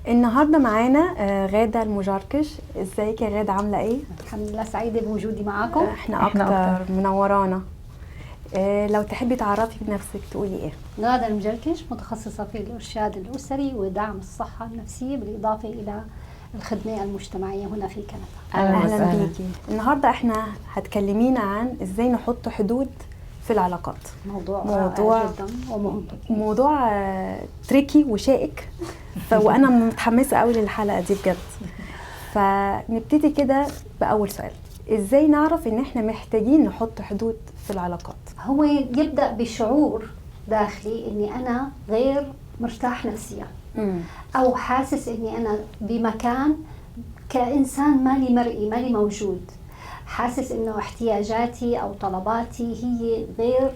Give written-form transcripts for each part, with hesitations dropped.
النهارده معانا غادة المجركش. ازيك يا غادة، عامله ايه؟ الحمد لله، سعيده بوجودي معاكم. احنا اكتر منورانا. لو تحبي تعرفي بنفسك تقولي ايه؟ غادة المجركش، متخصصه في الارشاد الاسري ودعم الصحه النفسيه بالاضافه الى الخدمه المجتمعيه هنا في كندا. اهلا بيكي. النهارده احنا هتكلمينا عن ازاي نحط حدود في العلاقات. موضوع جدا ومهم. موضوع تريكي وشائك وانا متحمسه قوي للحلقه دي بجد. فنبتدي كده باول سؤال، ازاي نعرف ان احنا محتاجين نحط حدود في العلاقات؟ هو يبدا بشعور داخلي اني انا غير مرتاح نفسيا، او حاسس اني انا بمكان كانسان مالي مرئي، مالي موجود، حاسس انه احتياجاتي او طلباتي هي غير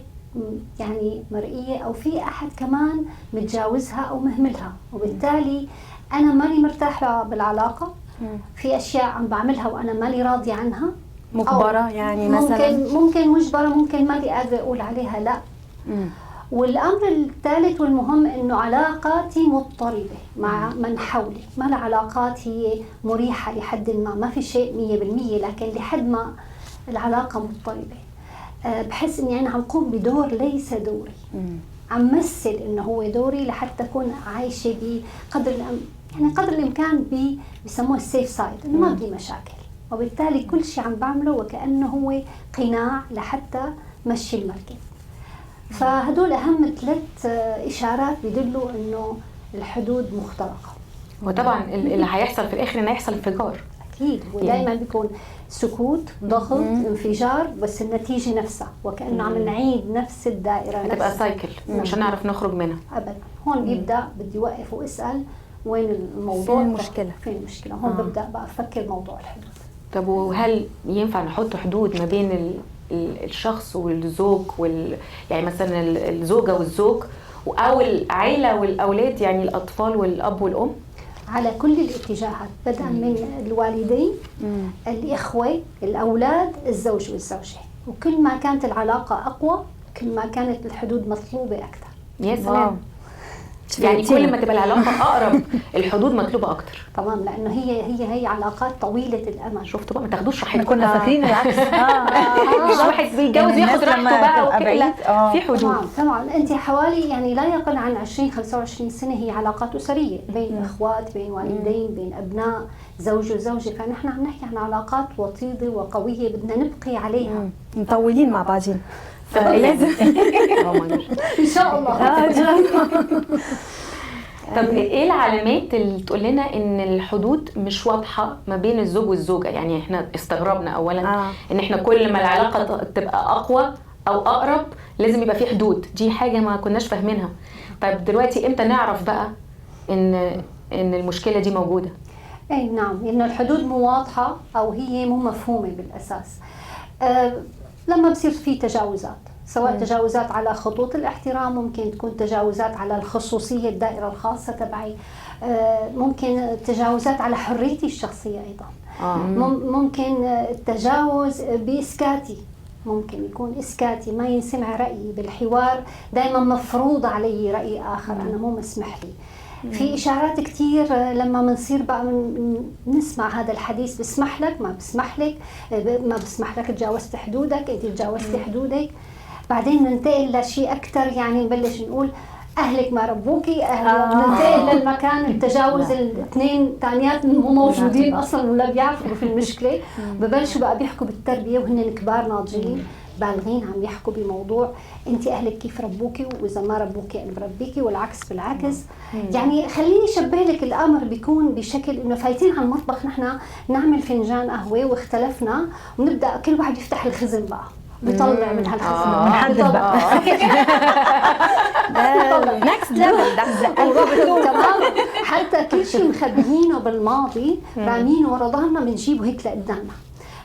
يعني مرئيه، او في احد كمان متجاوزها او مهملها، وبالتالي انا مالي مرتاح بالعلاقه. في اشياء عم بعملها وانا مالي راضيه عنها، مجبره يعني مثلا، ممكن مجبره، ممكن مالي قادره اقول عليها لا. والامر الثالث والمهم انه علاقاتي مضطربه مع من حولي، ما العلاقات هي مريحه لحد ما في شيء 100%، لكن لحد ما العلاقه مضطربه بحس اني انا عم قوم بدور ليس دوري، عم مثل انه هو دوري لحتى اكون عايشه بقدر يعني قدر الامكان بيسموه السيف سايد، انه ما بدي مشاكل، وبالتالي كل شيء عم بعمله وكانه هو قناع لحتى مشي المركب. فهدول أهم 3 إشارات بيدلوا إنه الحدود مخترقة. وطبعا اللي هيحصل في الآخر إنه يحصل انفجار. أكيد، ودائما بيكون سكوت، ضغط، انفجار، بس النتيجة نفسها وكأنه عم نعيد نفس الدائرة، هتبقى سايكل مش هنعرف نخرج منها أبدا. هون بيبدأ بدي وقف وأسأل وين الموضوع، فين المشكلة، فين المشكلة. هون ببدأ بقى أفكر موضوع الحدود. طب وهل ينفع نحط حدود ما بين الشخص والزوج يعني مثلا الزوجة والزوج أو العائلة والأولاد، يعني الأطفال والأب والأم؟ على كل الاتجاهات، بدءا من الوالدين، الإخوة، الأولاد، الزوج والزوجة، وكل ما كانت العلاقة أقوى كل ما كانت الحدود مطلوبة أكثر. يا سلام. يعني كل ما تبقى العلاقة أقرب الحدود مطلوبة أكتر. تمام، لأنه هي علاقات طويلة الأمد. شفتوا بقى، ما تاخدوش راحتكم. كنا فاكرين العكس. مش واحد بيتجوز ياخد راحته بقى وكده. في حدود. طبعا أنت حوالي يعني لا يقل عن 20-25 سنة هي علاقات أسرية بين إخوات، بين والدين، بين أبناء، زوج وزوجة، فنحن عم نحكي عن علاقات وطيدة وقوية بدنا نبقي عليها. مطولين مع بعضين. فلازم ان شاء الله. طب ايه العلامات اللي تقول لنا ان الحدود مش واضحه ما بين الزوج والزوجه؟ يعني احنا استغربنا اولا ان احنا كل ما العلاقه تبقى اقوى او اقرب لازم يبقى في حدود، دي حاجه ما كناش فاهمينها. طيب دلوقتي امتى نعرف بقى ان المشكله دي موجوده؟ اي نعم، انه الحدود مو واضحه او هي مو مفهومه بالاساس. لما بصير في تجاوزات، سواء تجاوزات على خطوط الاحترام، ممكن تكون تجاوزات على الخصوصية، الدائرة الخاصة تبعي، ممكن تجاوزات على حريتي الشخصية أيضا، ممكن التجاوز بإسكاتي، ممكن يكون إسكاتي ما ينسمع رأيي بالحوار، دائما مفروض علي رأي آخر، أنا مو مسمح لي. في إشارات كتير لما منصير بقى نسمع هذا الحديث، بسمح لك، ما بسمح لك، ما بسمح لك، تجاوزت حدودك، انت تجاوزت حدودك. بعدين ننتقل لشيء أكثر، يعني نبلش نقول أهلك ما ربوكي، ننتقل للمكان التجاوز، الاثنين ثانيات مو موجودين أصلا ولا بيعرفوا في المشكلة، ببلشوا بقى بيحكوا بالتربية وهن كبار ناضجين بالغين، عم يحكوا بموضوع انت اهلك كيف ربوكي، واذا ما ربوكي انا بربيكي، والعكس بالعكس. يعني خليني اشبه لك الامر بيكون بشكل انه فايتين على المطبخ، نحن نعمل فنجان قهوه واختلفنا، ونبدا كل واحد يفتح الخزن بقى بيطلع من هالخزن، بنحدد بقى ده نكست ليفل ده. تمام، حتى كل شيء مخبيينه بالماضي رامينه ورا ظهرنا بنجيبه هيك لقدامنا.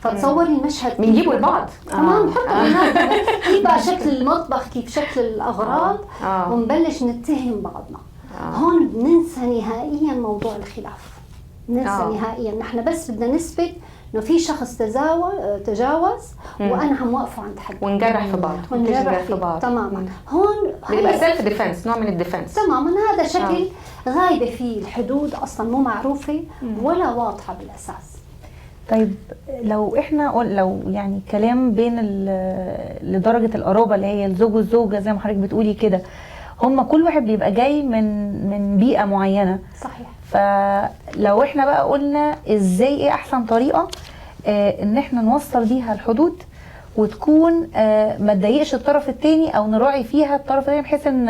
فتصوري المشهد بنجيبه لبعض. تمام، نحطه هناك، كيف بقى شكل المطبخ، كيف شكل الاغراض، ونبلش نتهم بعضنا. هون بننسى نهائيا موضوع الخلاف، ننسى نهائيا. نحن بس بدنا نثبت انه في شخص تجاوز وانا عم وقفه عند حد، ونجرح في بعض، ونجرح في بعض. تماما. هون بيبقى سيلف ديفنس، نوع من الديفنس. تماما، هذا شكل غايبة فيه، الحدود أصلا مو معروفة ولا واضحة بالأساس. طيب لو احنا لو يعني كلام بين لدرجة القرابة اللي هي الزوج والزوجة زي ما حضرتك بتقولي كده، هم كل واحد بيبقى جاي من بيئة معينة. صحيح. فلو احنا بقى قلنا ازاي ايه احسن طريقة ان احنا نوصل بيها الحدود وتكون ما تضايقش الطرف التاني او نراعي فيها الطرف التاني، بحيث ان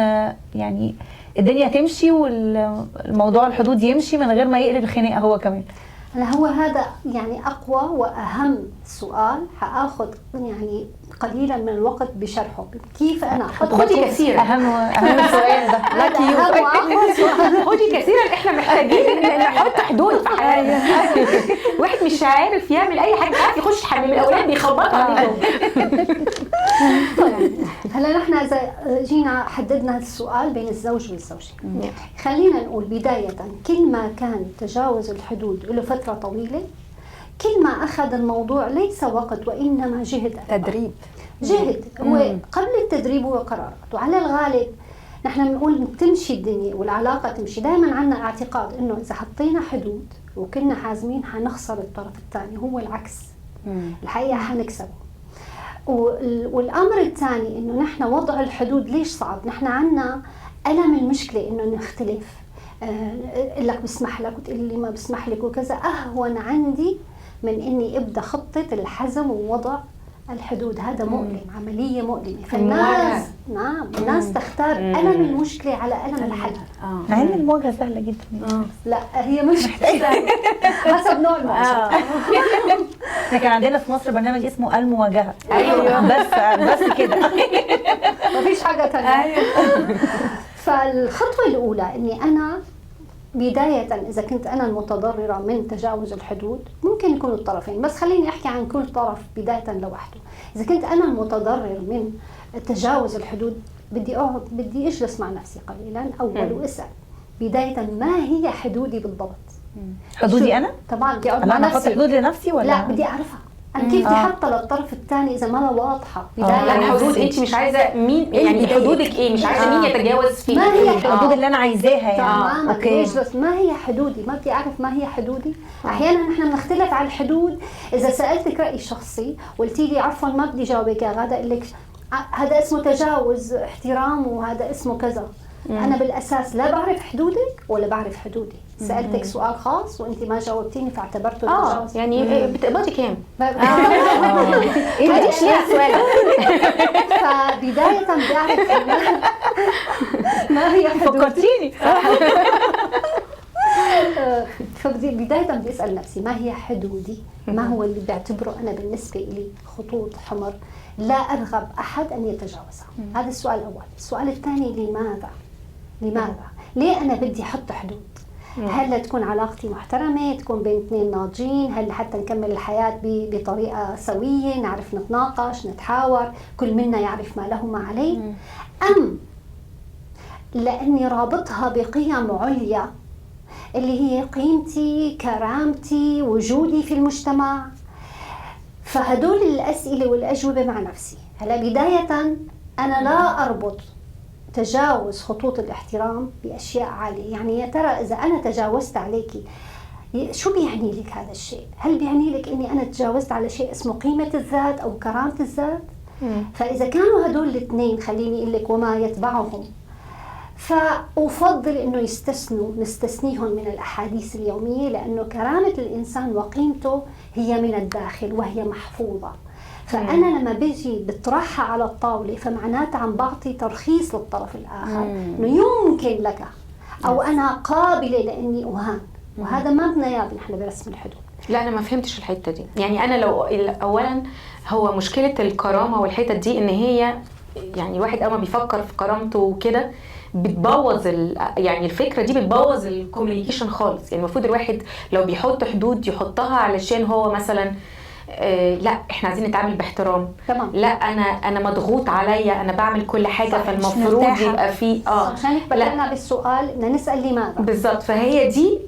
يعني الدنيا تمشي والموضوع الحدود يمشي من غير ما يقلب الخناقة هو كمان. هو هذا يعني أقوى وأهم سؤال حآخذ يعني قليلا من الوقت بشرحه. كيف أنا خدي كثيرا أهم سؤال ده. خدي كثيرا، إحنا محتاجين نحط حدود في حياتنا. واحد مش عارف يعمل أي حاجة، عارف يخش حمام الأولاد بيخبط عليهم. هلا نحن إذا جينا حددنا السؤال بين الزوج والزوجة، خلينا نقول بداية كل ما كان تجاوز الحدود له فترة طويلة، كل ما أخذ الموضوع ليس وقت وإنما جهد، تدريب، جهد. هو قبل التدريب هو قرارات. وعلى الغالب نحن بنقول تمشي الدنيا والعلاقة تمشي، دائما عندنا اعتقاد إنه إذا حطينا حدود وكنا حازمين حنخسر الطرف الثاني، هو العكس. الحقيقة حنكسبه. والأمر الثاني إنه نحن وضع الحدود ليش صعب؟ نحن عنا ألم المشكلة إنه نختلف، أقول لك بسمح لك وتقول لي ما بسمح لك وكذا، أهون عندي من إني أبدأ خطة الحزم ووضع الحدود. هذا مؤلم، عملية مؤلمة. فالناس الناس تختار ألم المشكلة على ألم الحل. مع إن المواجهة سهلة جدا. لا هي مش سهلة حسب نوع المواجهة. احنا كان عندنا في مصر برنامج اسمه المواجهة. أيوة. بس كده. مفيش حاجة تانية. فالخطوة الأولى إني أنا بداية إذا كنت أنا المتضررة من تجاوز الحدود، ممكن يكونوا الطرفين، بس خليني أحكي عن كل طرف بداية لوحده. إذا كنت أنا المتضرر من تجاوز الحدود، بدي أجلس مع نفسي قليلا أول وأسأل بداية ما هي حدودي بالضبط. حدودي أنا؟ طبعا بدي أقعد مع أنا نفسي. أحط حدود لنفسي ولا؟ لا بدي أعرفها. أنا كيف بدي حاطة للطرف الثاني إذا ما واضحة بداية الحدود؟ أنت مش عايزة مين يعني حدودك إيه؟ مش عايزة مين يتجاوز فيه؟ ما هي الحدود اللي أنا عايزاها يعني؟ أوكي. بس ما هي حدودي؟ ما بدي أعرف ما هي حدودي. أحيانا نحن بنختلف على الحدود. إذا سألتك رأي شخصي قلتي لي عفوا ما بدي جاوبك يا غادة، أقول لك هذا اسمه تجاوز احترام وهذا اسمه كذا. أنا بالأساس لا بعرف حدودك ولا بعرف حدودي. سألتك سؤال خاص وأنت ما جاوبتيني فاعتبرته تجاوز. يعني بتقبضي كام؟ إيه سؤال. فبداية بعرف ما هي حدودي. فكرتيني. فبداية بدي أسأل نفسي ما هي حدودي؟ ما هو اللي بعتبره أنا بالنسبة لي خطوط حمر لا أرغب أحد أن يتجاوزها؟ هذا السؤال الأول. السؤال الثاني لماذا؟ ليه أنا بدي أحط حدود؟ هل تكون علاقتي محترمة، تكون بين اثنين ناضجين، هل حتى نكمل الحياة بطريقة سوية، نعرف نتناقش نتحاور، كل منا يعرف ما له ما عليه، أم لأني رابطها بقيم عليا اللي هي قيمتي، كرامتي، وجودي في المجتمع؟ فهدول الأسئلة والأجوبة مع نفسي. هلا بداية أنا لا أربط تجاوز خطوط الاحترام بأشياء عالية. يعني يا ترى إذا أنا تجاوزت عليكي شو بيعني لك هذا الشيء؟ هل بيعني لك إني أنا تجاوزت على شيء اسمه قيمة الذات أو كرامة الذات؟ فإذا كانوا هدول الاثنين خليني أقول لك وما يتبعهم، فأفضل إنه نستثنيهم من الأحاديث اليومية، لأنه كرامة الإنسان وقيمته هي من الداخل وهي محفوظة. فأنا لما بيجي بطرحها على الطاولة فمعناتها عم بعطي ترخيص للطرف الآخر إنه يمكن لك أو أنا قابلة لإني أهان، وهذا ما بدنا إياه نحن برسم الحدود. لا أنا ما فهمتش الحتة دي. يعني أنا لو أولا هو مشكلة الكرامة والحتة دي إن هي يعني الواحد أول ما بيفكر في كرامته وكده بتبوظ يعني الفكرة دي بتبوظ الكوميونيكيشن خالص. يعني المفروض الواحد لو بيحط حدود يحطها علشان هو مثلا لا احنا عايزين نتعامل باحترام. تمام. لا انا مضغوط عليا، انا بعمل كل حاجه، فالمفروض يبقى في عشان بدأنا بالسؤال بدنا نسال لماذا بالظبط. فهي دي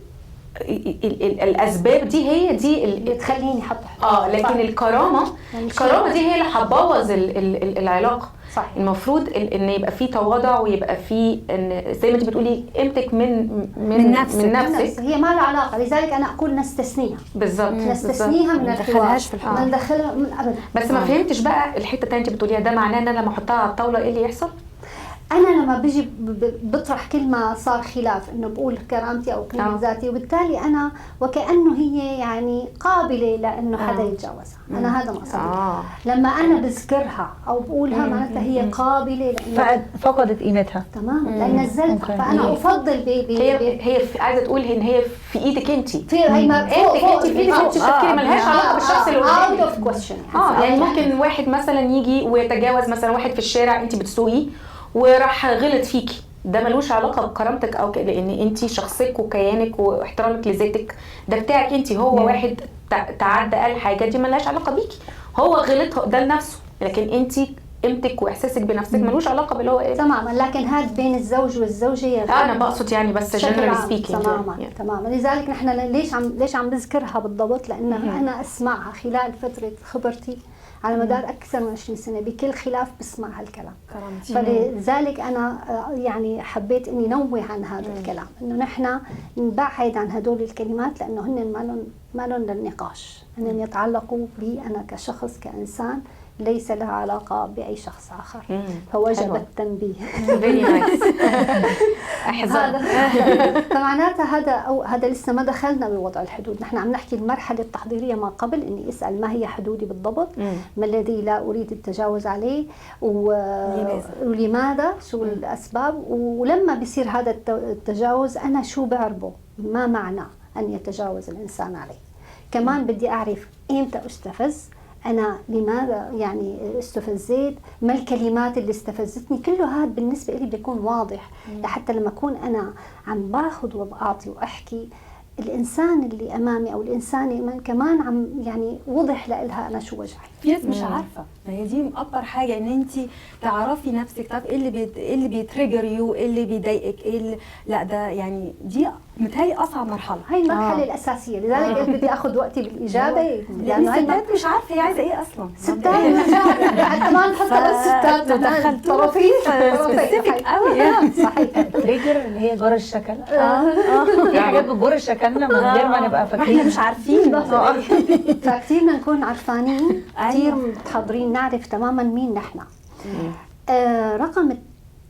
الاسباب دي هي دي اللي تخليني احط حدود. لكن الكرامه دي هي اللي هتبوظ العلاقه. صحيح. المفروض ان يبقى في تواضع، ويبقى في ان زي ما انت بتقولي قيمتك من نفسك. هي ما لها علاقه، لذلك انا اقول نستثنيها. بالظبط، نستثنيها من الحوار، ما ندخلها من ابدا. بس ما فهمتش بقى الحته الثانيه انت بتقوليها، ده معناه ان انا لما احطها على الطاوله ايه اللي يحصل؟ انا لما بيجي بطرح كلمه صار خلاف، انه بقول كرامتي او قيمه ذاتي، وبالتالي انا وكانه هي يعني قابله لانه حدا يتجاوزها. انا هذا مقصدي. لما انا بذكرها او بقولها معناتها هي قابله لانه فقدت قيمتها تماما لان نزلتها. فانا افضل هي عايزه تقول ان هي في ايدك انت، في هي ما انت في ايدك انت، التفكير ملهاش علاقه بالشخص اللي قدامك. يعني ممكن واحد مثلا يجي ويتجاوز مثلا واحد في الشارع انت بتسوقي وراح غلط فيكي، ده ملوش علاقه بكرامتك او لان انت شخصك وكيانك واحترامك لذاتك ده بتاعك انت. هو واحد تعدى قال حاجه دي ملهاش علاقه بيكي، هو غلط ده لنفسه، لكن انت قيمتك واحساسك بنفسك ملوش علاقه باللي هو ايه. تماما. لكن هذا بين الزوج والزوجه انا بقصد يعني بس جنرال سبيكينج. تماما. لذلك نحن ليش عم بذكرها بالضبط؟ لانه انا اسمعها خلال فتره خبرتي على مدار أكثر من 20 سنة، بكل خلاف بسمع هالكلام. فلذلك أنا يعني حبيت إني نوه عن هذا الكلام، إنه نحن نبعد عن هدول الكلمات، لأنه هن ما لهم للنقاش، هن يتعلقوا بي أنا كشخص كإنسان، ليس لها علاقة بأي شخص آخر. فوجب التنبيه. فمعناتها هذا لسه ما دخلنا بوضع الحدود. نحن عم نحكي المرحلة التحضيرية ما قبل إني أسأل ما هي حدودي بالضبط، ما الذي لا أريد التجاوز عليه، ولماذا، شو الأسباب، ولما بيصير هذا التجاوز أنا شو بعربه، ما معنى أن يتجاوز الإنسان علي. كمان بدي أعرف إمتى أستفز، أنا لماذا يعني استفزيت، ما الكلمات اللي استفزتني. كله هذا بالنسبة لي بيكون واضح، لحتى لما أكون أنا عم باخذ وبأعطي وأحكي، الإنسان اللي أمامي أو الإنسانة كمان عم يعني وضح لها أنا شو وجعي. ناس مش عارفة، ما هي دي أكبر حاجة، إن أنت تعرفي نفسك. طب إيه اللي بيتريجر يو، إيه اللي بيضايقك، إيه اللي لا، ده يعني دي متهيألي أصعب مرحلة. هاي المرحلة الأساسية، لذلك بدي أخذ وقتي بالإجابة، لأنه الستات مش عارفة هي عايزة إيه أصلا. ستات بعد ما نحطها الستات دخلت طرفين قوي. صحيح. تريجر اللي هي جار الشكل. في حاجات بتجر الشكلنا من غير ما نبقى فاكرين، مش عارفين. فكتير نكون عارفانين، كتير متحضرين، نعرف تماما مين نحن. رقم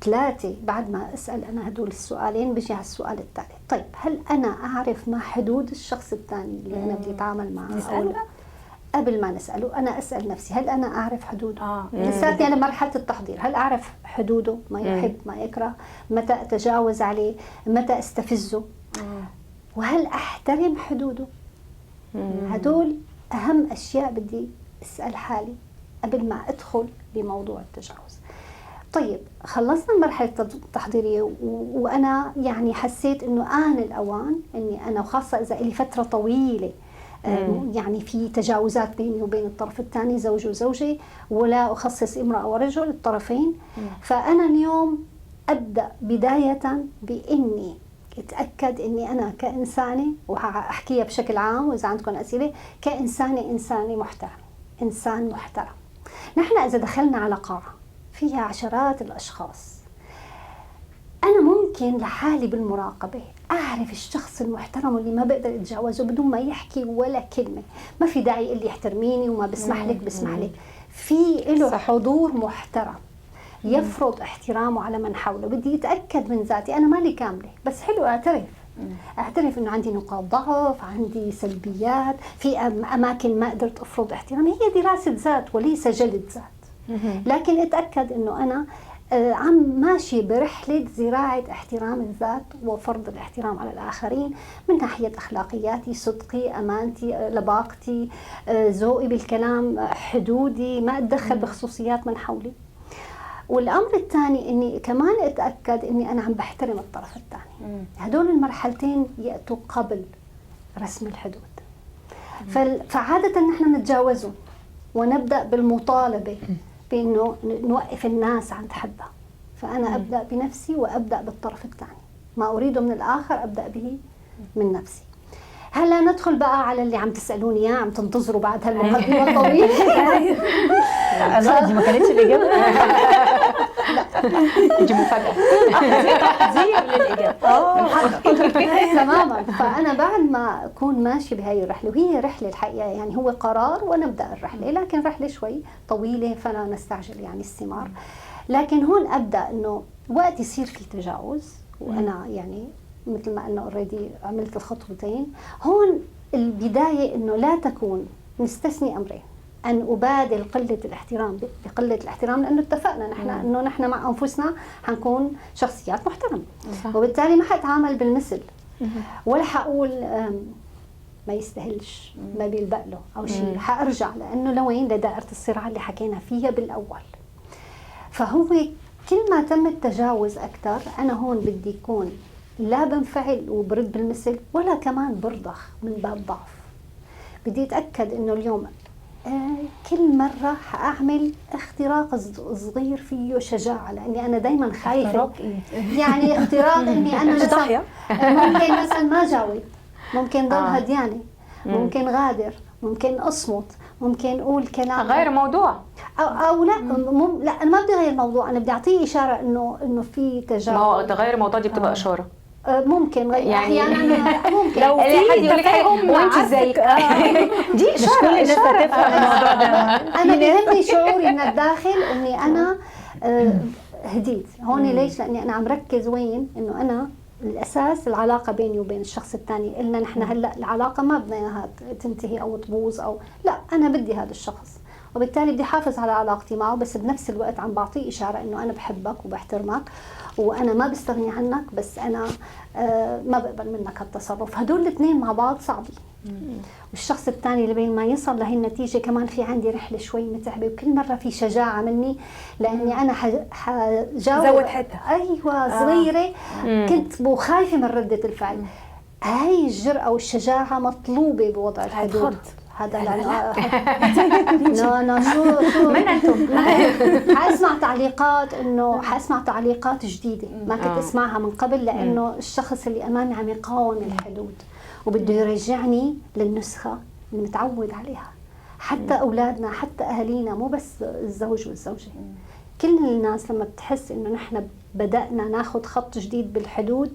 3 بعد ما أسأل أنا هدول السؤالين بيجي على السؤال الثالث. طيب هل أنا أعرف ما حدود الشخص الثاني اللي أنا بدي أتعامل معه؟ نسأله قبل ما نسأله أنا أسأل نفسي، هل أنا أعرف حدوده؟ لساتني أنا مرحلة التحضير، هل أعرف حدوده، ما يحب ما يكره، متى أتجاوز عليه، متى أستفزه، وهل أحترم حدوده؟ هدول أهم أشياء بدي أسأل حالي قبل ما أدخل بموضوع التجاوز. طيب خلصنا المرحلة التحضيرية وأنا يعني حسيت إنه آن الأوان إني أنا، وخاصة إذا لي فترة طويلة يعني في تجاوزات بيني وبين الطرف الثاني، زوج وزوجة، ولا أخصص امرأة ورجل، الطرفين. فأنا اليوم أبدأ بداية بإني اتأكد إني أنا كإنسانة، وهحكيها بشكل عام وإذا عندكم أسئلة، إنسانة محترم، إنسان محترم. نحن إذا دخلنا على قاعة فيها عشرات الأشخاص، أنا ممكن لحالي بالمراقبة أعرف الشخص المحترم اللي ما بقدر أتجاوزه بدون ما يحكي ولا كلمة. ما في داعي يقول لي احترميني وما بسمح لك، بسمح لك. في له حضور محترم يفرض احترامه على من حوله. بدي أتأكد من ذاتي، أنا مالي كاملة، بس حلو أعترف إنه عندي نقاط ضعف، عندي سلبيات، في أماكن ما قدرت أفرض احترام. هي دراسة ذات وليس جلد ذات. لكن أتأكد إنه أنا عم ماشي برحلة زراعة احترام الذات وفرض الاحترام على الآخرين من ناحية أخلاقياتي، صدقي، أمانتي، لباقتي، ذوقي بالكلام، حدودي، ما أتدخل بخصوصيات من حولي. والأمر الثاني إني كمان أتأكد إني أنا عم بحترم الطرف الثاني. هدول المرحلتين يأتوا قبل رسم الحدود. فعادة نحن نتجاوزهم ونبدأ بالمطالبة بأنه نوقف الناس عند حدها. فأنا أبدأ بنفسي وأبدأ بالطرف الثاني، ما أريده من الآخر أبدأ به من نفسي. هلا ندخل بقى على اللي عم تسألوني إياه، عم تنتظروا بعد هالمقدمة الطويلة. لا دي ما كانتش الإجابة. دي مفاجاه. تحضير للاجابه. تماما. فانا بعد ما اكون ماشي بهاي الرحله، وهي رحله الحقيقه يعني هو قرار ونبدا الرحله، لكن رحله شوي طويله فلا نستعجل يعني الثمار. لكن هون ابدا انه وقت يصير في تجاوز، وانا يعني مثل ما قلنا اوريدي عملت الخطوتين، هون البدايه انه لا تكون نستثني امرين: ان ابادل قله الاحترام بقله الاحترام، لانه اتفقنا نحن انه نحن مع انفسنا حنكون شخصيات محترمه، وبالتالي ما حتعامل بالمثل ولا حقول ما يستاهلش، ما بيلبق له او شيء. حارجع لانه لوين؟ لدائره الصراع اللي حكينا فيها بالاول. فهو كل ما تم التجاوز اكثر، انا هون بدي يكون لا بنفعل وبرد بالمثل، ولا كمان برضخ من باب ضعف. بدي اتاكد انه اليوم كل مرة حأعمل اختراق صغير فيه شجاعة، لأني أنا دايما خايفة. يعني اختراق إني أنا مثلا ممكن مثلا ما جاوب، ممكن ضل هديانة، ممكن غادر، ممكن أصمت، ممكن أقول كلام غير موضوع أو لا. لا أنا ما بدي أغير الموضوع، أنا بدي أعطيه إشارة إنه في تجاوز. ما هو تغير الموضوع دي بتبقى إشارة. ممكن يعني احيانا ممكن لو في حد يقول لك وانت ازيك دي مش كل الناس هتفهم الموضوع ده. انا بيهمني شعوري من الداخل اني انا هديت هون. ليش؟ لاني انا عم ركز وين؟ انه انا الاساس العلاقه بيني وبين الشخص الثاني. قلنا نحن هلا العلاقه ما بدنا اياها تنتهي او تبوظ او لا، انا بدي هذا الشخص، وبالتالي بدي احافظ على علاقتي معه، بس بنفس الوقت عم بعطيه اشاره انه انا بحبك وبحترمك وانا ما بستغني عنك، بس انا ما بقبل منك هالتصرف. هدول الاثنين مع بعض صعبين. والشخص الثاني اللي بين ما يصل لهي النتيجه كمان في عندي رحله شوي متعبه، وكل مره في شجاعه مني لاني انا حجاوب زود حته ايوه صغيره كنت خايفه من رده الفعل. هاي الجرأة والشجاعة مطلوبة بوضع الحدود. هذا لا شو من انتم؟ حاسمع تعليقات انه حاسمع تعليقات جديده ما كنت اسمعها من قبل، لانه الشخص اللي امامي عم يقاوم الحدود وبده يرجعني للنسخه اللي متعود عليها. حتى اولادنا، حتى اهالينا، مو بس الزوج والزوجه، كل الناس لما بتحس انه نحن بدأنا ناخذ خط جديد بالحدود،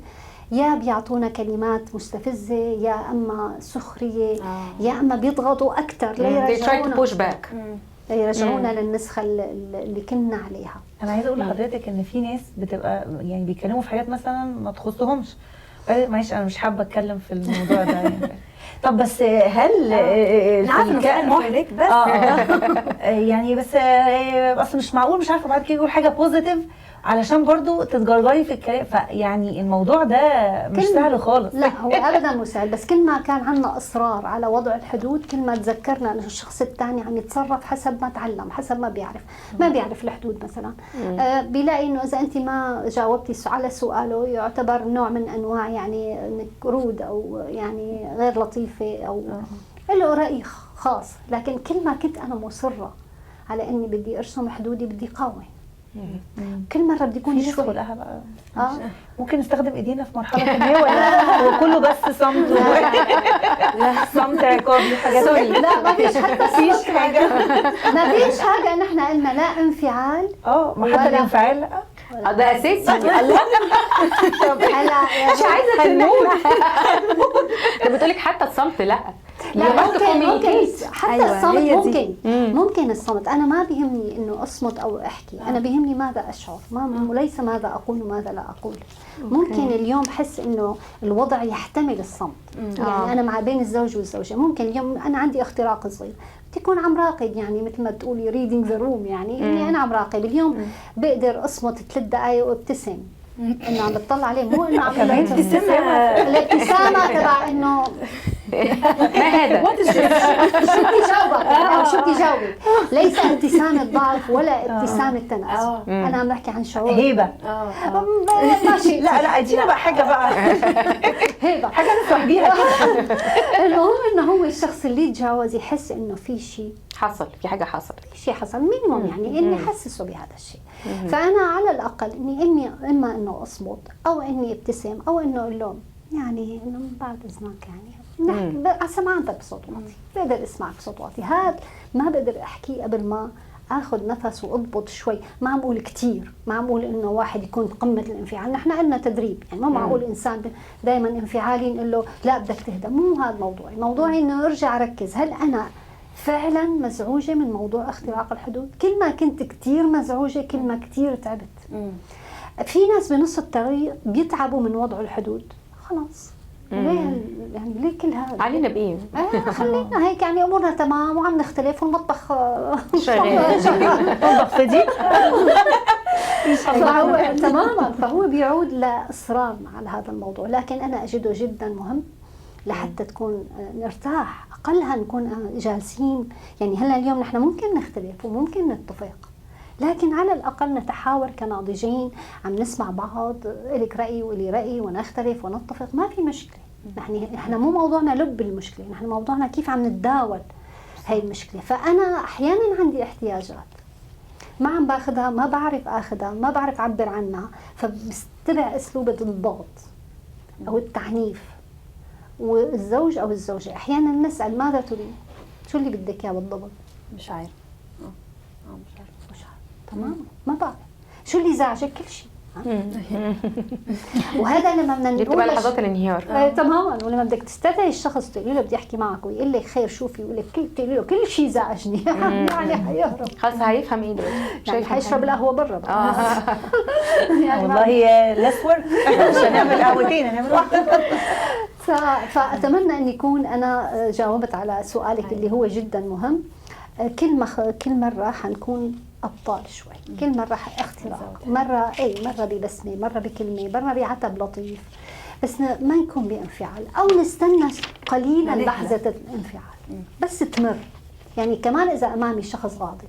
يا بيعطونا كلمات مستفزة، يا أما سخرية، يا أما بيضغطوا أكثر ليرجعونا للنسخة اللي كنا عليها. أنا عايزة أقول لحضرتك إن في ناس بتبقى يعني بيتكلموا في حاجات مثلا ما تخصهمش. معلش أنا مش حابة أتكلم في الموضوع ده يعني. طب بس هل محرج بس يعني بس اصل مش معقول مش عارفه بعد كده يقول حاجه بوزيتيف علشان برضو تتجرجري في الكلام، فيعني الموضوع ده مش سهل خالص. لا هو ابدا مو سهل، بس كل ما كان عندنا اصرار على وضع الحدود، كل ما تذكرنا انه الشخص الثاني عم يتصرف حسب ما تعلم، حسب ما بيعرف الحدود. مثلا بيلاقي انه اذا انت ما جاوبتي على سؤاله يعتبر نوع من انواع يعني انك رود او يعني غير لطيفه او له راي خاص. لكن كل ما كنت انا مصره على اني بدي ارسم حدودي، بدي قاوم. كل مره بدي يكون شوي بقى ممكن نستخدم ايدينا في مرحله ما، ولا هو كله بس صمت؟ لا صمت عقابي حاجات. لا ما فيش حتى فيش حاجه، ما فيش حاجه. نحن قلنا لا انفعال. ما حتى الانفعال ده اساسي. طب هلا مش عايزه تنوم. ده بتقولك حتى الصمت لا ممكن حتى الصمت ممكن الصمت. انا ما بيهمني انه اصمت او احكي، انا بيهمني ماذا اشعر، وليس ماذا اقول وماذا لا اقول. ممكن اليوم حس انه الوضع يحتمل الصمت. يعني انا مع بين الزوج والزوجه ممكن اليوم انا عندي اختراق صغير، تكون عم راقب يعني مثل ما تقولي ريدينج ذا روم، يعني اني انا عم راقب اليوم بقدر اصمت 3 دقائق وابتسم انه عم بتطلع عليه، مو انه عم الابتسامه تبع انه ما هذا شو بتجاوبك او شو بتجاوبي. ليس ابتسامه ضعف ولا ابتسامه تناسب. انا عم بحكي عن شعور هيبه. ماشي. لا ادينا بقى حاجه بقى هيبه، حاجه نفرح بيها كده. المهم انه هو الشخص اللي يتجاوز يحس انه في شيء حصل، في حاجه حصلت، في شيء حصل مينيموم، يعني اني احسسه بهذا الشيء. فانا على الاقل اني اما انه اصمت او اني ابتسم او انه اقول له يعني انه من بعد اذنك يعني سمعتك بصوت واطي، بقدر اسمعك بصوت واطي. هذا ما بقدر احكيه قبل ما اخذ نفس واضبط شوي. ما عم اقول كثير، ما عم اقول انه واحد يكون قمه الانفعال، نحن عندنا تدريب، يعني ما معقول انسان دائما انفعالي نقول له لا بدك تهدى. مو هذا موضوعي، موضوعي انه ارجع اركز هل انا فعلا مزعوجه من موضوع اختراق الحدود. كل ما كنت كثير مزعوجه كل ما كثير تعبت. في ناس بنص الطريق بيتعبوا من وضع الحدود، خلاص ليه يعني ليه كل هذا؟ علينا بايه؟ خلينا هيك يعني امورنا تمام وعم نختلف والمطبخ شغال. طبخ فدي فهو تماما، فهو بيعود لاصرار على هذا الموضوع. لكن انا اجده جدا مهم لحتى تكون نرتاح، اقلها نكون جالسين. يعني هلا اليوم نحن ممكن نختلف وممكن نتفق، لكن على الأقل نتحاور كناضجين، عم نسمع بعض، إلك رأي وإلي رأي ونختلف ونتفق، ما في مشكلة. نحن مو موضوعنا لب المشكلة، نحن موضوعنا كيف عم نتداول هاي المشكلة. فأنا أحيانا عندي احتياجات ما عم باخذها، ما بعرف اخذها، ما بعرف اعبر عنها، فبستبع اسلوب الضغط او التعنيف. والزوج او الزوجة احيانا نسأل ماذا تريد؟ شو اللي بدك اياه بالضبط؟ مش عارف. مش عارف. تمام، ما بعرف. شو اللي زعجك؟ كل شيء. وهذا لما بدنا دي نقول بتبقى لحظات الانهيار. تماما. ولما بدك تستدعي الشخص تقولي له بدي احكي معك ويقول لك خير شوفي، يقول لك تقولي له كل شيء زعجني يعني حيهرب، خلاص هيفهم ايه دلوقتي؟ يعني حيشرب القهوه برا بقى. يعني والله ليس ورك مش هنعمل قهوتين، هنعمل واحده. فاتمنى ان يكون انا جاوبت على سؤالك اللي هو جدا مهم. كل مره حنكون ابطال شوي، كل مره اختراق، مره مره ببسمه، مره بكلمه، مره بعتب لطيف، بس ما نكون بانفعال او نستنى قليلا لحظه الانفعال بس تمر. يعني كمان اذا امامي شخص غاضب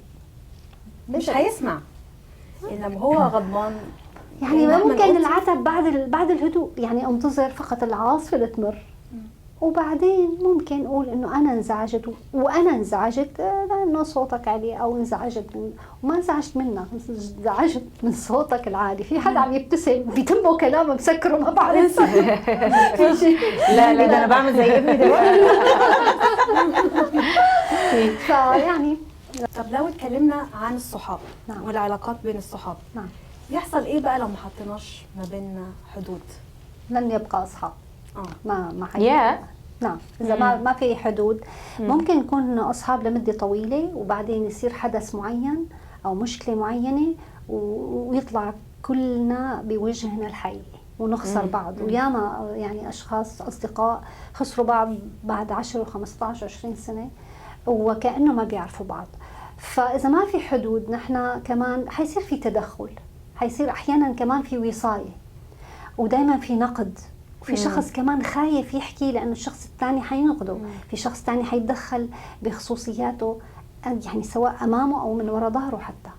مش هيسمع لما هو غضبان. يعني ممكن العتب بعد الهدوء، يعني انتظر فقط العاصفه لتمر وبعدين ممكن اقول انه انا انزعجت، وانا انزعجت لانه صوتك عالي، او انزعجت وما انزعجت منك، انزعجت من صوتك العالي. في حدا عم يبتسم بيتمه كلام مسكره ما بعرف. لا ده انا بعمل زي ابني دلوقتي. فيعني طب لو اتكلمنا عن الصحاب والعلاقات بين الصحاب، يحصل ايه بقى لو ما حطيناش ما بيننا حدود؟ لن يبقى اصحاب. ما نعم، اذا ما في حدود ممكن نكون اصحاب لمده طويله، وبعدين يصير حدث معين او مشكله معينه ويطلع كلنا بوجهنا الحقيقي ونخسر بعض. وياما يعني اشخاص اصدقاء خسروا بعض بعد 10 و15 20 سنه وكانه ما بيعرفوا بعض. فاذا ما في حدود نحن كمان حيصير في تدخل، حيصير احيانا كمان في وصايه، ودائما في نقد، وفي شخص كمان خايف يحكي لانه الشخص الثاني حينقده، في شخص ثاني حيتدخل بخصوصياته، يعني سواء امامه او من وراء ظهره حتى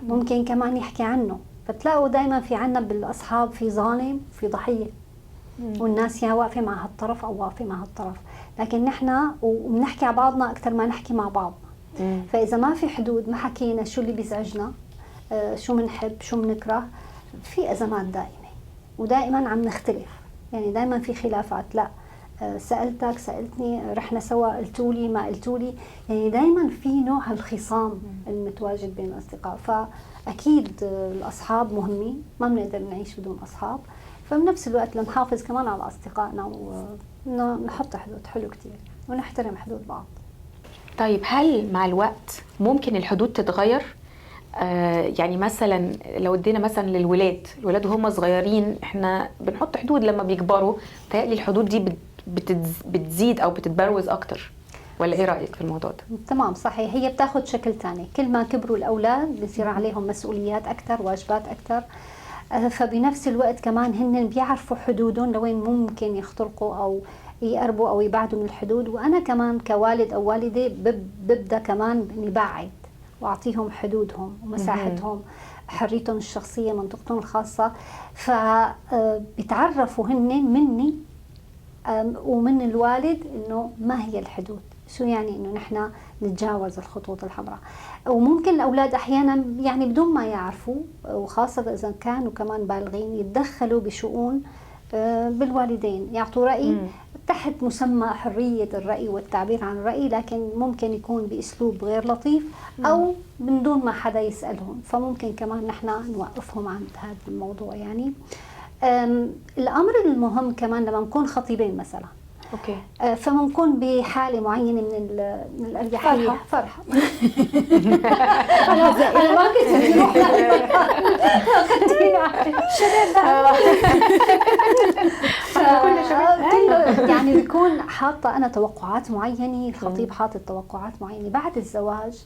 ممكن كمان يحكي عنه. فتلاقوا دائما في عنا بالاصحاب في ظالم في ضحيه، والناس يا واقفه مع هالطرف او واقفه مع هالطرف، لكن نحن وبنحكي على بعضنا اكثر ما نحكي مع بعض. فاذا ما في حدود، ما حكينا شو اللي بيزعجنا، شو بنحب شو بنكره، في ازمات دائمه ودائما عم نختلف. يعني دائما في خلافات، لا سألتك سألتني، رحنا سوا، قلتولي ما قلتولي، يعني دائما في نوع الخصام المتواجد بين الأصدقاء. فأكيد الأصحاب مهمين، ما بنقدر نعيش بدون أصحاب. فبنفس الوقت لنحافظ كمان على أصدقائنا ونحط حدود. حلو كتير ونحترم حدود بعض. طيب هل مع الوقت ممكن الحدود تتغير؟ يعني مثلا لو ادينا مثلا للولاد، الولاد وهم صغيرين احنا بنحط حدود، لما بيكبروا بتهيألي الحدود دي بتزيد او بتتبروز اكتر، ولا ايه رأيك في الموضوع ده؟ تمام، صحيح. هي بتاخد شكل تاني، كل ما كبروا الاولاد بصير عليهم مسؤوليات اكثر، واجبات اكثر، فبنفس الوقت كمان هن بيعرفوا حدودهم لوين ممكن يخترقوا او يقربوا او يبعدوا من الحدود. وانا كمان كوالد او والده ببدا كمان اني بعد واعطيهم حدودهم ومساحتهم، حريتهم الشخصيه، منطقتهم الخاصه. فبيتعرفوا هن مني ومن الوالد انه ما هي الحدود، شو يعني انه نحن نتجاوز الخطوط الحمراء. وممكن الاولاد احيانا يعني بدون ما يعرفوا، وخاصه اذا كانوا كمان بالغين، يتدخلوا بشؤون بالوالدين، يعطوا راي تحت مسمى حرية الرأي والتعبير عن الرأي، لكن ممكن يكون بأسلوب غير لطيف أو من دون ما حدا يسألهم، فممكن كمان نحن نوقفهم عند هذا الموضوع. يعني الأمر المهم كمان لما نكون خطيبين مثلا، اوكي، فممكن بحالة معينة من الأريحية، فرحة أنا ما كنت أروح يعني بكون حاطة أنا توقعات معينة، الخطيب حاطط توقعات معينة. بعد الزواج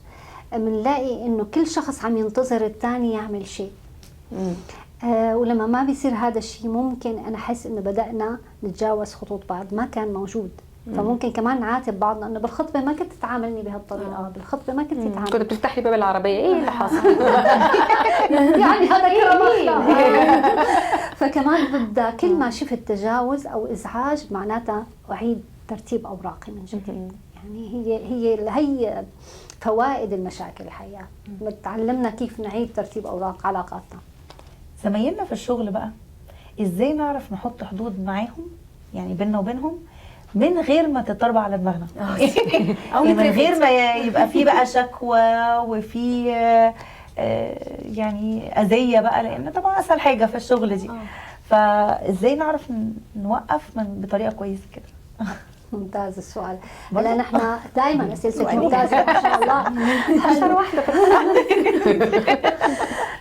بنلاقي إنه كل شخص عم ينتظر الثاني يعمل شيء، ولما ما بيصير هذا الشيء ممكن أنا أحس إنه بدأنا نتجاوز خطوط بعض ما كان موجود. فممكن كمان نعاتب بعضنا انه بالخطبه ما كنت تعاملني بهالطريقه، بالخطبه ما كنت تعاملني، كنت بتفتح لي باب العربيه، ايه اللي حصل؟ يعني هذا كلام اخلاق. فكمان بدأ كل ما شفت تجاوز او ازعاج معناتها اعيد ترتيب اوراقي من جديد. يعني هي فوائد المشاكل الحقيقه، بتعلمنا كيف نعيد ترتيب اوراق علاقاتنا. زمايلنا في الشغل بقى ازاي نعرف نحط حدود معاهم، يعني بيننا وبينهم من غير ما تتربى على دماغنا او من غير ما يبقى في بقى شكوى وفي يعني اذيه بقى، لان طبعا اسهل حاجه في الشغل دي. فازاي نعرف نوقف بطريقه كويسه كده؟ ممتاز السؤال. هلا نحن دائما اسئلتك ممتازه ما شاء الله. اشهر واحده.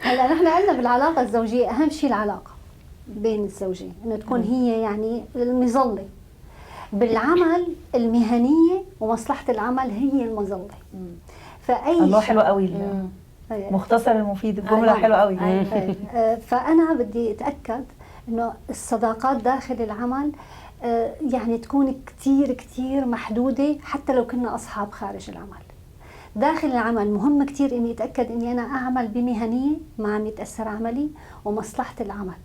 هلا نحن قلنا بالعلاقه الزوجيه اهم شيء العلاقه بين الزوجين، انه تكون هي يعني المظله. بالعمل المهنيه ومصلحه العمل هي المظله. فاي الله حلو قوي مختصر المفيد، الجمله حلوه قوي. فانا بدي اتاكد انه الصداقات داخل العمل يعني تكون كتير كتير محدودة، حتى لو كنا أصحاب خارج العمل. داخل العمل مهم كتير إني أتأكد إني أنا أعمل بمهنية ما عم يتأثر عملي ومصلحة العمل.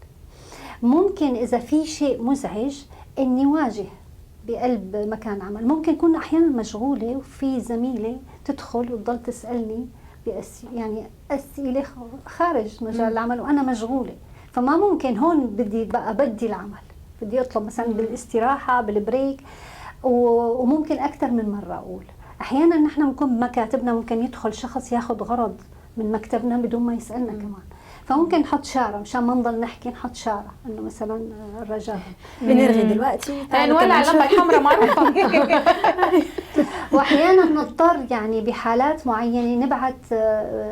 ممكن إذا في شيء مزعج إني واجه بقلب مكان عمل، ممكن أكون أحيانا مشغولة وفي زميلة تدخل وتضل تسألني يعني أسئلة خارج مجال العمل وأنا مشغولة، فما ممكن هون بدي بقى بدي العمل، بدي اطلب مثلا بالاستراحه بالبريك. وممكن اكثر من مره اقول احيانا نحن بنكون بمكاتبنا ممكن يدخل شخص ياخذ غرض من مكتبنا بدون ما يسالنا كمان، فممكن نحط شاره مشان ما نضل نحكي، نحط شاره انه مثلا الرجاء بنرغي دلوقتي نولع اللمبه الحمراء معروفه. واحيانا نضطر يعني بحالات معينه نبعث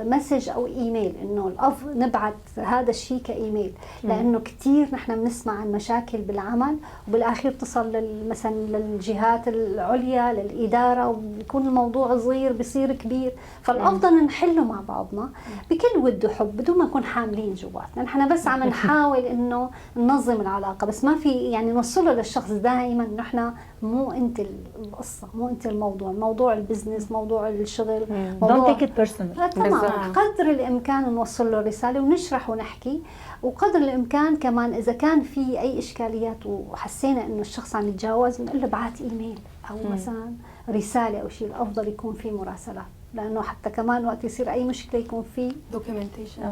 مسج او ايميل، انه الافضل نبعث هذا الشيء كايميل، لانه كثير نحن بنسمع عن مشاكل بالعمل وبالاخير تصل مثلا للجهات العليا للاداره وبيكون الموضوع صغير بيصير كبير. فالافضل نحله مع بعضنا بكل ود وحب بدون ما نكون حاملين جواتنا. نحن بس عم نحاول انه ننظم العلاقه، بس ما في يعني نوصله للشخص دائما انه احنا مو انت القصه، مو انت موضوع البزنس، موضوع الشغل، موضوع don't take it personal. تمام. قدر الامكان نوصل له رساله ونشرح ونحكي، وقدر الامكان كمان اذا كان في اي اشكاليات وحسينا انه الشخص عم يتجاوز بنقول له ابعث ايميل او مثلا رساله او شيء. الافضل يكون في مراسلات، لانه حتى كمان وقت يصير اي مشكله يكون في دوكيومنتيشن.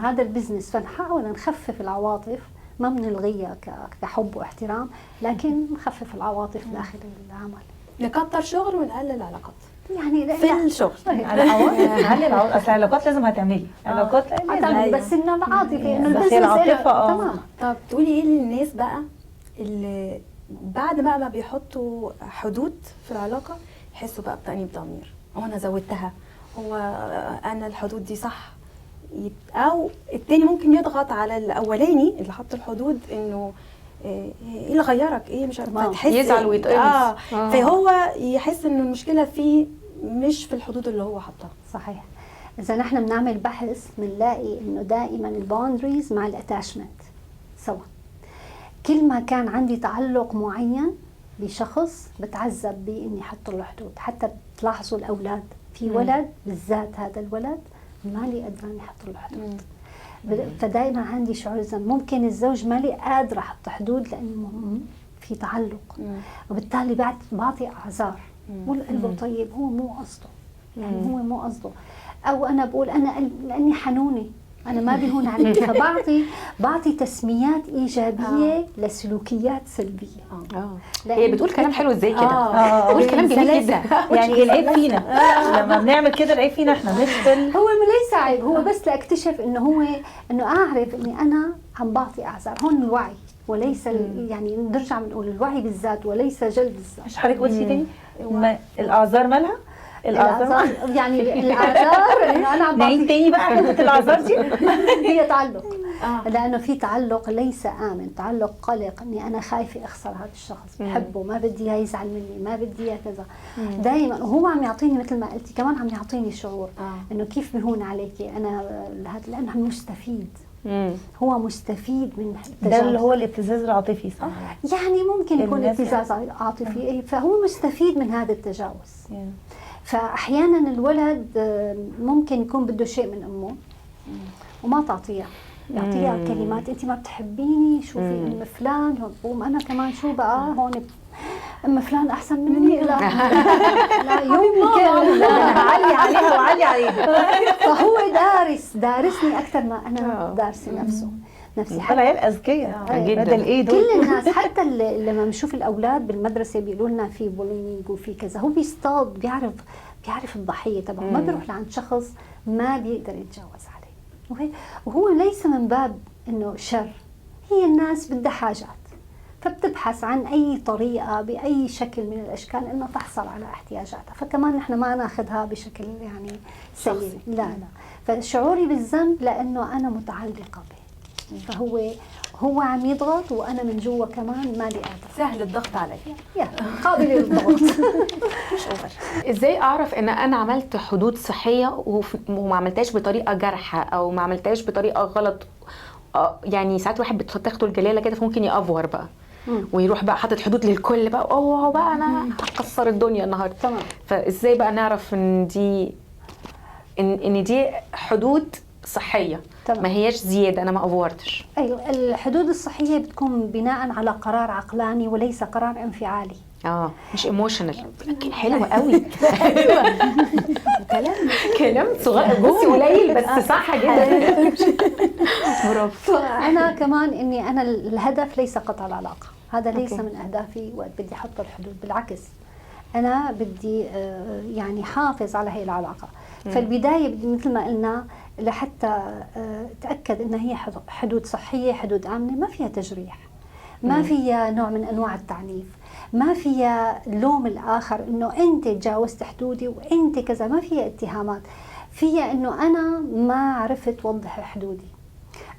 هذا البزنس. فنحاول نخفف العواطف، ما بنلغيها كحب واحترام، لكن نخفف العواطف داخل العمل. نكتر شغل ونقلل علاقات يعني في الشغل. نقلل اصل العلاقات لازم هتعملي علاقات لازم، بس انه العاطفه انه بس البزنس تمام. طب تقولي ايه للناس بقى اللي بعد بقى ما بيحطوا حدود في العلاقه يحسوا بقى بتأنيب ضمير، هو انا زودتها، هو انا الحدود دي صح، او التاني ممكن يضغط على الاولاني اللي حط الحدود انه ايه اللي غيرك، ايه مش عارفه، يزعل ويتقمص. فهو يحس ان المشكله فيه مش في الحدود اللي هو حطها. صحيح. اذا نحن بنعمل بحث بنلاقي انه دائما الباوندريز مع الاتاشمنت سوا. كل ما كان عندي تعلق معين بشخص بتعذب باني احط له حدود. حتى بتلاحظوا الاولاد، في ولد بالذات هذا الولد مالي قادرة احط له حدود، فدائما عندي شعور اذا ممكن الزوج مالي قادرة احط حدود لانه في تعلق، وبالتالي بعطي اعذار، بقول قلبه طيب هو مو قصده، يعني هو مو قصده، او انا بقول انا لاني حنونة انا ما بيهون علي، فبعطي تسميات ايجابيه لسلوكيات سلبيه. هي بتقول كلام حلو ازاي كده؟ بتقول كلام جميل جدا. يعني العيب فينا لما بنعمل كده، العيب فينا احنا مش هو ليس عيب، هو بس لاكتشف انه اعرف اني انا عم بعطي اعذار. هون الوعي وليس يعني نرجع بنقول الوعي بالذات وليس جلد الذات. مش حضرتك قلتي تاني الاعذار مالها؟ الاعذار يعني الاعذار انه انا عم نعيد تاني بقى حته الاعذار دي. هي تعلق. لانه في تعلق ليس امن، تعلق قلق، اني انا خايفه اخسر هذا الشخص، بحبه، ما بدي اياه يزعل مني، ما بدي اياه كذا. دائما وهو عم يعطيني مثل ما قلتي كمان، عم يعطيني شعور انه كيف بهون عليكي انا هذا، لانه مستفيد. هو مستفيد من ده اللي هو الابتزاز العاطفي، صح؟ يعني ممكن يكون ابتزاز عاطفي، فهو مستفيد من هذا التجاوز. فاحيانا الولد ممكن يكون بده شيء من امه وما تعطيها، يعطيها كلمات انت ما بتحبيني، شوفي ام فلان، وقوم انا كمان شو بقى هون ام فلان احسن مني. لا لا يمكن، لا علي عليها وعلي عليها. فهو دارسني اكثر ما انا دارسه نفسي. العيال اذكياء جدا. بدل ايه دول؟ كل الناس حتى لما بنشوف الاولاد بالمدرسه بيقولوا لنا في بولينج وفي كذا، هو بيصطاد، بيعرف الضحيه تبعه، ما بيروح لعند شخص ما بيقدر يتجاوز عليه. وهو ليس من باب انه شر، هي الناس بدها حاجات، فبتبحث عن اي طريقه باي شكل من الاشكال انه تحصل على احتياجاتها. فكمان نحن ما ناخذها بشكل يعني سيء، لا. فشعوري بالذنب لانه انا متعلقه به، فهو عم يضغط وانا من جوا كمان مالي قادره. سهل الضغط علي، قابل للضغط. مش اوفر. ازاي اعرف ان انا عملت حدود صحيه وما عملتهاش بطريقه جارحه او ما عملتهاش بطريقه غلط؟ يعني ساعات واحد بتاخده الجلاله كده، فممكن يأفور بقى ويروح بقى حاطط حدود للكل بقى، اوه بقى انا هكسر الدنيا النهارده. تمام. فازاي بقى نعرف ان دي حدود صحيه؟ تمام. ما هياش زياده، انا ما افورتش. ايوه، الحدود الصحيه بتكون بناء على قرار عقلاني وليس قرار انفعالي. مش ايموشنال. حلوه قوي. كلام صغير بصي قليل بس صح جدا. برافو. فانا كمان اني انا الهدف ليس قطع العلاقه، هذا ليس من اهدافي وقت بدي احط الحدود، بالعكس انا بدي يعني حافظ على هي العلاقه. فالبدايه بدي مثل ما قلنا لحتى اتاكد ان هي حدود صحيه، حدود امنه، ما فيها تجريح، ما فيها نوع من انواع التعنيف، ما فيها لوم الاخر انه انت تجاوزت حدودي وانت كذا، ما فيها اتهامات، فيها انه انا ما عرفت وضح حدودي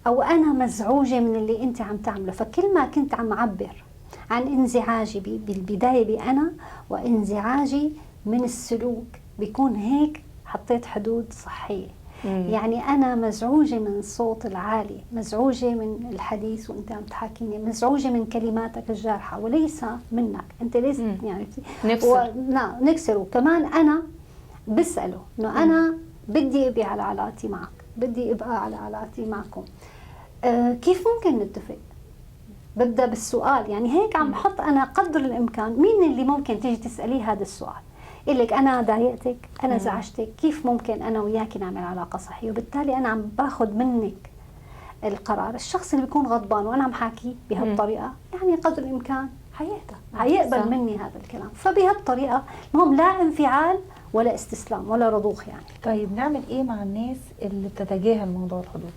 او انا مزعوجه من اللي انت عم تعمله. فكل ما كنت عم اعبر عن انزعاجي بالبدايه بانا وانزعاجي من السلوك، بيكون هيك حطيت حدود صحيه. يعني أنا مزعوجة من الصوت العالي، مزعوجة من الحديث وأنت عم تحاكيني، مزعوجة من كلماتك الجارحة وليس منك أنت، ليس يعني نكسر. وكمان أنا بسأله إنه أنا بدي أبقى على علاقتي معك، بدي أبقى على علاقتي معكم، كيف ممكن نتفق؟ ببدأ بالسؤال، يعني هيك عم بحط أنا قدر الإمكان مين اللي ممكن تيجي تسأليه هذا السؤال، يقول لك أنا ضايقتك، أنا زعجتك، كيف ممكن أنا وياك نعمل علاقة صحية؟ وبالتالي أنا عم باخذ منك القرار. الشخص اللي بيكون غضبان وأنا عم حاكي بهالطريقة يعني قدر الإمكان حيقبل مني هذا الكلام. فبهالطريقة المهم لا انفعال ولا استسلام ولا رضوخ يعني. طيب نعمل إيه مع الناس اللي بتتجاهل موضوع الحدود؟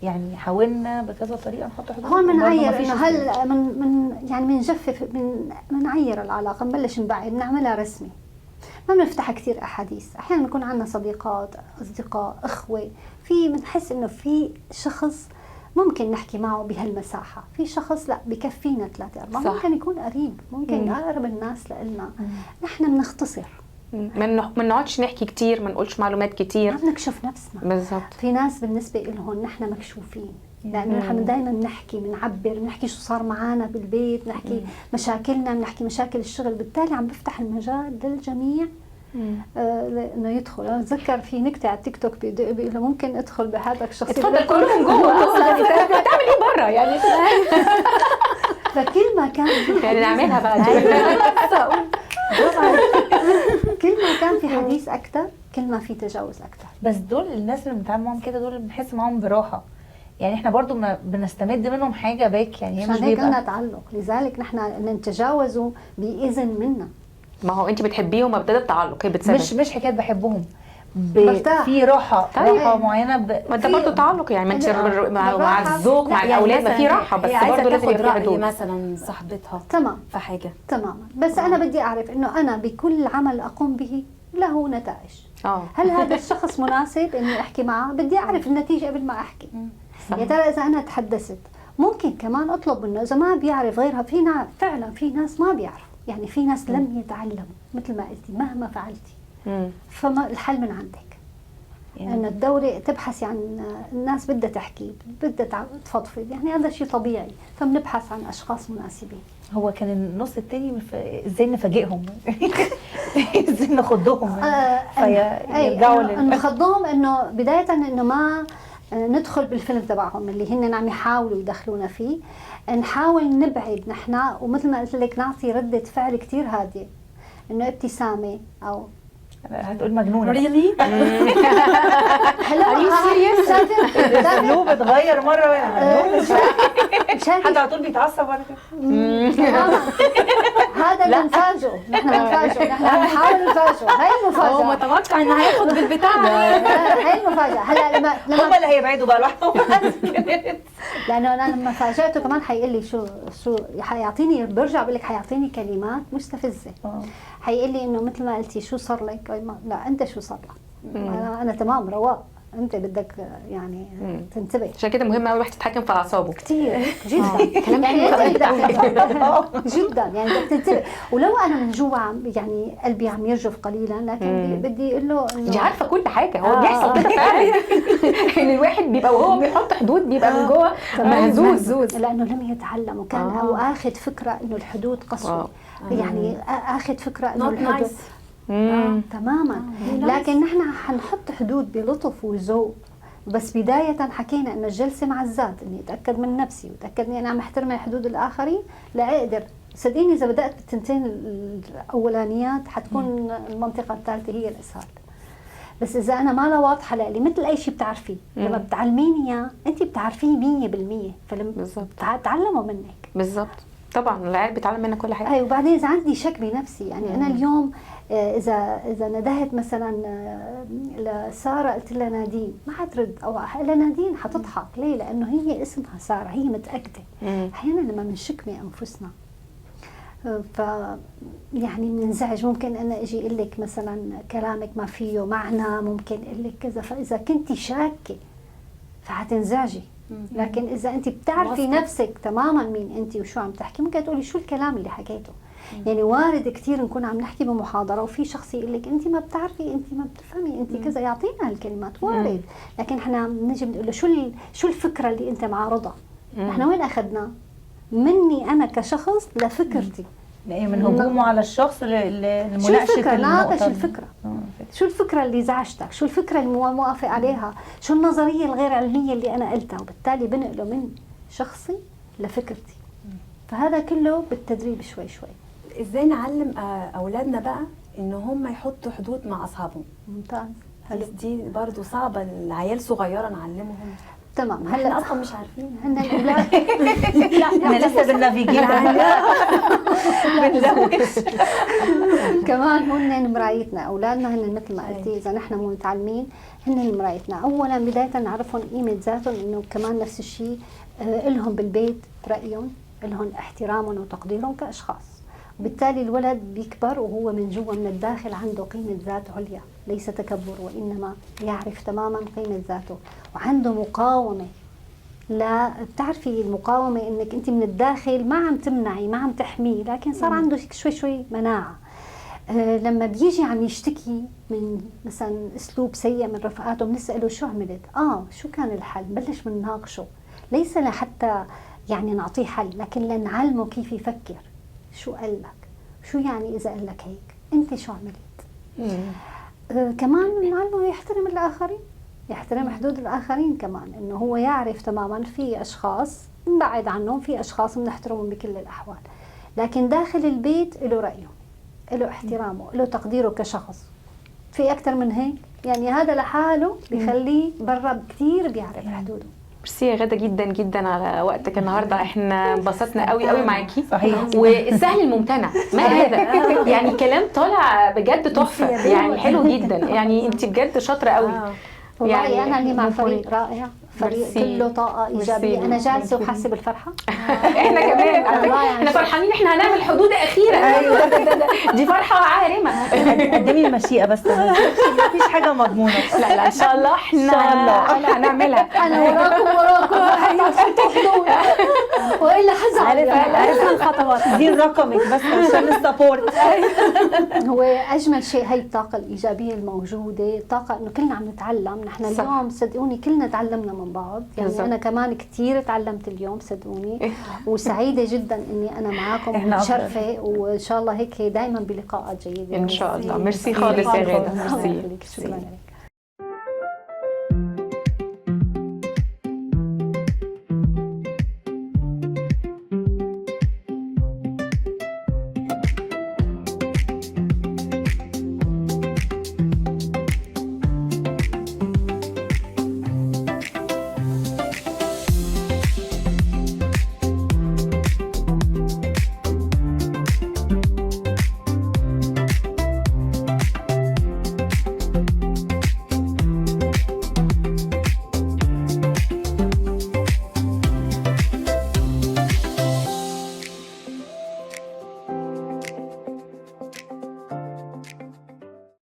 يعني حاولنا بكذا طريقه نحط حدود، هون بنعير انه هل من بنجفف، بنعير العلاقه، نبلش نبعد، نعملها رسمي، ما بنفتح كثير احاديث. احيانا بنكون عندنا صديقات، اصدقاء، اخوه، في بنحس انه في شخص ممكن نحكي معه بهالمساحه، في شخص لا بكفينا 3-4، ممكن يكون قريب، ممكن اقرب الناس لنا. نحن بنختصر، ما نقعدش نحكي كتير، ما نقولش معلومات كتير، ما بنكشف نفسنا. بالضبط. في ناس بالنسبه لهم نحن مكشوفين، لانه نحن دائما بنحكي، بنعبر، بنحكي شو صار معنا بالبيت، بنحكي مشاكلنا، بنحكي مشاكل الشغل، بالتالي عم بفتح المجال للجميع انه يدخل. انا بتذكر في نكته على التيك توك بيقول له ممكن ادخل بهذا الشخص، اتفضل كلهم جوه اصلا، انت هتعمل ايه بره يعني؟ فكل ما كان يعني نعملها بعد. كل ما كان في حديث اكثر، كل ما في تجاوز اكثر. بس دول الناس اللي بنتعامل معاهم كده، دول اللي بنحس معاهم براحه، يعني احنا برضو ما بنستمد منهم حاجه باك، يعني هي مش عشان هيك بيبقى لنا تعلق، لذلك نحن نتجاوزه بإذن منا. ما هو انت بتحبيهم مبتدأ التعلق، هي بتسبب مش حكايه بحبهم، برتاح. في راحه طيب. راحه معينه ما ده برضه تعلق، يعني ما انت مع الراحة- الزوج مع يعني الاولاد ما في مثلاً راحه، بس هي عايزة برضه لازم تاخد يبقى في رأي حدود. مثلا صاحبتها تمام في حاجه. تماما، بس أنا بدي أعرف إنه أنا بكل عمل أقوم به له نتائج. اه هل هذا الشخص مناسب إني أحكي معه؟ بدي أعرف النتيجة قبل ما أحكي. صح. يا ترى إذا أنا تحدثت ممكن كمان أطلب منه إذا ما بيعرف غيرها. فعلا في ناس ما بيعرفوا، يعني في ناس لم يتعلموا مثل ما قلتي مهما فعلتي، مم. فما الحل من عندك. يعني أن الدورة تبحث عن الناس بدها تحكي، بدها تفضفض، يعني هذا شيء طبيعي، فبنبحث عن أشخاص مناسبين. هو كان النص التاني ازاي نفاجئهم ازاي نخضهم فيرجعوا نخضهم انه بداية انه ما ندخل بالفيلم تبعهم اللي هن عم يحاولوا يدخلونا فيه، نحاول نبعد نحن، ومثل ما قلت لك نعطي ردة فعل كتير هادية، انه ابتسامة او هتقول مجنونه ريلي هلا الاسلوب اتغير مره شايفة حد على طول بيتعصب بعد كده. تماماً. هذا اللي نفاجئه، نحن بنفاجئه، نحن عم نحاول نفاجئه، هاي هو المفاجأة. متوقع انه هياخد بالبتاع ده. هاي المفاجأة. هلا لما هم اللي هيبعدوا بقى لوحدهم. لانه انا لما فاجأته كمان حيقول لي شو حيعطيني، برجع بقول لك حيعطيني كلمات مستفزه. حيقول لي انه مثل ما قلتي شو صار لك؟ لا انت شو صار لك؟ انا تمام رواق، انت بدك يعني تنتبه. عشان كده مهم قوي الواحد يتحكم في اعصابه. كثير جدا كلام يعني حلو أنت قوي. بدك جدا، يعني بدك تنتبه. ولو انا من جوا يعني قلبي عم يرجف قليلا، لكن بدي اقول له انه انت عارفه كل حاجه، هو بيحصل كده فعلا. ان الواحد بيبقى وهو بيحط حدود بيبقى من جوه مهزوز. لانه لم يتعلم، وكان او اخذ فكره انه الحدود قسوه، يعني اخذ فكره انه الحدود تماما. لكن نحن حنحط حدود بلطف وذوق. بس بداية حكينا انه الجلسة مع الذات، اني اتأكد من نفسي واتأكد اني انا محترمة حدود الاخرين، لا اقدر. صدقيني اذا بدأت بالتنتين الاولانيات حتكون المنطقة الثالثة هي الاسهل. بس اذا انا ما لا واضحة لي مثل اي شيء بتعرفيه، لما بتعلميني اياه انت بتعرفيه 100%، فلما تعلموا منك. بالظبط طبعا العيال بيتعلم منك كل حاجه. اي وبعدين اذا عندي شك بنفسي، يعني انا اليوم اذا ندهت مثلا لساره قلت لها نادين ما حترد، او لنادين حتضحك. ليه؟ لانه هي اسمها ساره، هي متاكده. احيانا لما بنشك بانفسنا ف يعني بننزعج، ممكن انا اجي اقول لك مثلا كلامك ما فيه معنى، ممكن اقول لك كذا، فاذا كنتي شاكه فحتنزعجي. لكن اذا انت بتعرفي نفسك تماما مين انت وشو عم تحكي، ممكن تقولي شو الكلام اللي حكيته. يعني وارد كثير نكون عم نحكي بمحاضره وفي شخص يقول لك انت ما بتعرفي، انت ما بتفهمي، انت كذا، يعطينا هالكلمات وارد. لكن احنا بنجي بنقول له شو الفكره اللي انت معارضها؟ احنا وين اخذناه؟ مني انا كشخص لفكرتي، من هجومه على الشخص لمناقشه ناقش الفكره. شو الفكره اللي زعجتك؟ شو الفكره اللي مو موافق عليها؟ شو النظريه الغير علميه اللي انا قلتها؟ وبالتالي بنقله من شخصي لفكرتي. فهذا كله بالتدريب شوي شوي. ازاي نعلم اولادنا بقى ان هم يحطوا حدود مع اصحابهم؟ ممتاز. بس دي برضو صعبه، العيال صغيره نعلمهم. تمام. هلا اصلا مش عارفين هن الاولاد لا احنا لسه بنافيجيت كمان هن مرايتنا. اولادنا هن مثل ما قلتي، اذا نحن مو متعلمين هن مرايتنا. اولا بدايه نعرفهم قيمه ذاتهم، انه كمان نفس الشيء لهم بالبيت رايهم، لهم احترامهم وتقديرهم كاشخاص. وبالتالي الولد بيكبر وهو من جوا من الداخل عنده قيمة ذات عليا، ليس تكبر، وإنما يعرف تماما قيمة ذاته، وعنده مقاومة. لا بتعرفي المقاومة إنك أنت من الداخل ما عم تمنعي، ما عم تحميه، لكن صار عنده شوي مناعة. لما بيجي عم يشتكي من مثلا أسلوب سيء من رفقاته، بنسأله شو عملت؟ شو كان الحل؟ بلش بنناقشه، ليس لحتى يعني نعطيه حل، لكن لنعلمه كيف يفكر. شو قال لك؟ شو يعني إذا قال لك هيك؟ أنت شو عملت؟ كمان نعلمه يحترم الآخرين، يحترم حدود الآخرين كمان، إنه هو يعرف تماما في أشخاص نبعد عنهم، في أشخاص بنحترمهم بكل الأحوال، لكن داخل البيت له رأيه، له احترامه، له تقديره كشخص. في أكثر من هيك؟ يعني هذا لحاله بخليه برا كثير بيعرف حدوده. ميرسي يا غادة جدا جدا على وقتك النهارده، احنا انبسطنا قوي قوي معاكي. صحيح. والسهل الممتنع ما هذا، يعني كلام طالع بجد تحفه، يعني حلو جدا، يعني انت بجد شاطره قوي. والله يعني انا اللي مع فريق رائع، فريق ميرسي. كله طاقه ايجابيه. ميرسي. انا جالسه وحاسه بالفرحه. احنا كمان على فكرة، والله يعني احنا فرحانين احنا هنعمل حدود اخيره. دي فرحه عارمه. قدمي المشيئه بس، مفيش حاجه مضمونه. لا لا ان شاء الله احنا إن شاء الله. هنعملها. انا وراكم حطوا حدود والا حزعل. عرفنا الخطوات. دي رقمك بس عشان السبورت. هو اجمل شيء هي الطاقه الايجابيه الموجوده، الطاقه انه كلنا عم نتعلم. نحن صح. اليوم صدقوني كلنا تعلمنا من بعض، يعني بالضبط. انا كمان كثير تعلمت اليوم صدقوني، وسعيده جدا اني انا معاكم إحنا أكتر. ومتشرفه، وان شاء الله هيك دايما بلقاءات جيده ان شاء الله. ميرسي خالص يا غادة. ميرسي. شكرا لك.